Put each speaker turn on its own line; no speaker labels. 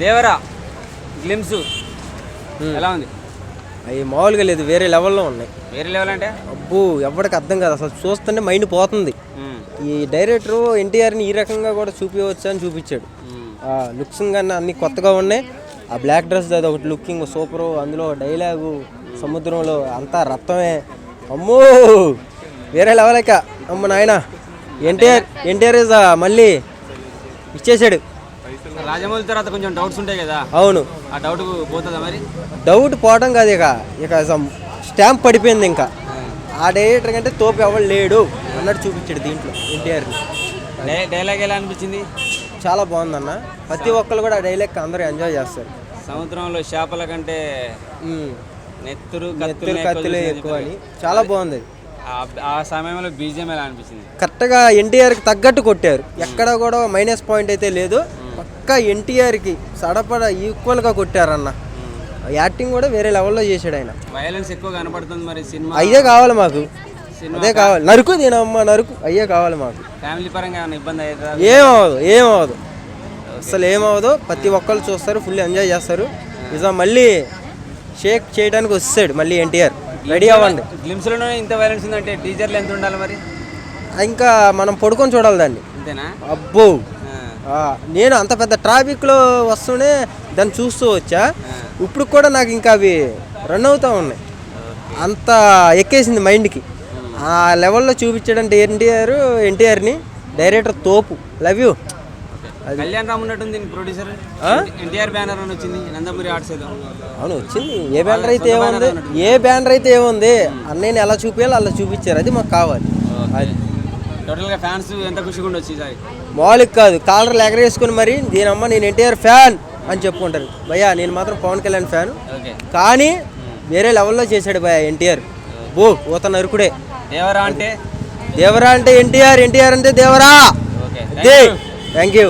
Devara glimpse ఎలా ఉంది?
అవి మామూలుగా లేదు, వేరే లెవెల్లో ఉన్నాయి.
వేరే లెవెల్ అంటే
అబ్బో ఎవరికి అర్థం కాదు, అసలు చూస్తుంటే మైండ్ పోతుంది. ఈ డైరెక్టరు ఎన్టీఆర్ని ఈ రకంగా కూడా చూపించవచ్చు అని చూపించాడు. లుక్స్ కానీ అన్ని కొత్తగా ఉన్నాయి. ఆ బ్లాక్ డ్రెస్ అది ఒకటి లుకింగ్ సూపరు, అందులో డైలాగు సముద్రంలో అంతా రక్తమే. అమ్మో వేరే లెవెల్క అమ్మ నాయన. ఎన్టీఆర్ మళ్ళీ ఇచ్చేసాడు.
రాజమౌళి తర్వాత కొంచెం డౌట్స్ ఉంటాయి కదా.
అవును,
ఆ డౌట్ పోతుందా మరి?
డౌట్ పోవడం కాదు, ఇక స్టాంప్ పడిపోయింది. ఇంకా ఆ డైరెక్టర్ కంటే తోపు ఎవరు లేడు అన్నట్టు చూపించాడు దీంట్లో ఎన్టీఆర్ని.
డైలాగ్ ఎలా అనిపించింది?
చాలా బాగుందన్న. ప్రతి ఒక్కరు కూడా ఆ డైలాగ్ అందరూ ఎంజాయ్ చేస్తారు.
సముద్రంలో చేపల కంటే నెత్తురు
కత్తులే ఎక్కువ అని చాలా బాగుంది.
ఆ సమయంలో బీజిఎం ఎలా అనిపించింది?
కరెక్ట్గా ఎన్టీఆర్కి తగ్గట్టు కొట్టారు. ఎక్కడ కూడా మైనస్ పాయింట్ అయితే లేదు. పక్కా ఎన్టీఆర్కి సడపడ ఈక్వల్గా కొట్టారన్న. యాక్టింగ్ కూడా వేరే లెవెల్లో చేశాడు ఆయన.
వైలెన్స్ ఎక్కువ కనపడుతుంది మరి సినిమా.
అయ్యే కావాలి మాకు, అదే కావాలి. నరుకు దీనమ్మ నరుకు అయ్యే కావాలి మాకు.
ఫ్యామిలీ పరంగా ఏమైనా ఇబ్బంది అవుతుందా?
ఏమవదు అసలు ఏమవదు. ప్రతి ఒక్కరు చూస్తారు, ఫుల్ ఎంజాయ్ చేస్తారు. నిజం మళ్ళీ షేక్ చేయడానికి వస్తాడు మళ్ళీ ఎన్టీఆర్. రెడీ అవ్వండి.
గ్లిమ్స్లోనే ఇంత వైలెన్స్ ఉందంటే టీజర్లు ఎంత ఉండాలి మరి?
ఇంకా మనం పడుకొని చూడాలి దాన్ని.
అంతేనా?
అబ్బో నేను అంత పెద్ద ట్రాఫిక్లో వస్తూనే దాన్ని చూస్తూ వచ్చా. ఇప్పుడు కూడా నాకు ఇంకా అవి రన్ అవుతూ ఉన్నాయి. అంత ఎక్కేసింది మైండ్కి. ఆ లెవెల్లో చూపించాడంటే ఎన్టీఆర్ని డైరెక్టర్ తోపు. Love you.
కళ్యాణ్ రామ్ ఉన్నట్టుంది ప్రొడ్యూసర్. ఎన్టీఆర్ బ్యానర్ అని వచ్చింది నందమూరి ఆర్ట్స్.
అవును వచ్చింది. ఏ బ్యానర్ అయితే ఏముంది అన్నయ్యని ఎలా చూపించాలో అలా చూపించారు. అది మాకు కావాలి. అది
టోటల్గా ఫ్యాన్స్ ఎంత ఖుషిగా ఉండొచ్చు ఈసారి.
మామూలుగా కాదు, కాలర్లు ఎగరేసుకుని మరి దీనమ్మ నేను ఎన్టీఆర్ ఫ్యాన్ అని చెప్పుకుంటారు. భయ్యా నేను మాత్రం పవన్ కళ్యాణ్ ఫ్యాన్. కానీ వేరే లెవెల్లో చేశాడు భయ్యా ఎన్టీఆర్. ఓత నరుకుడే.
దేవరా అంటే
ఎన్టీఆర్ అంటే దేవరా. Thank you.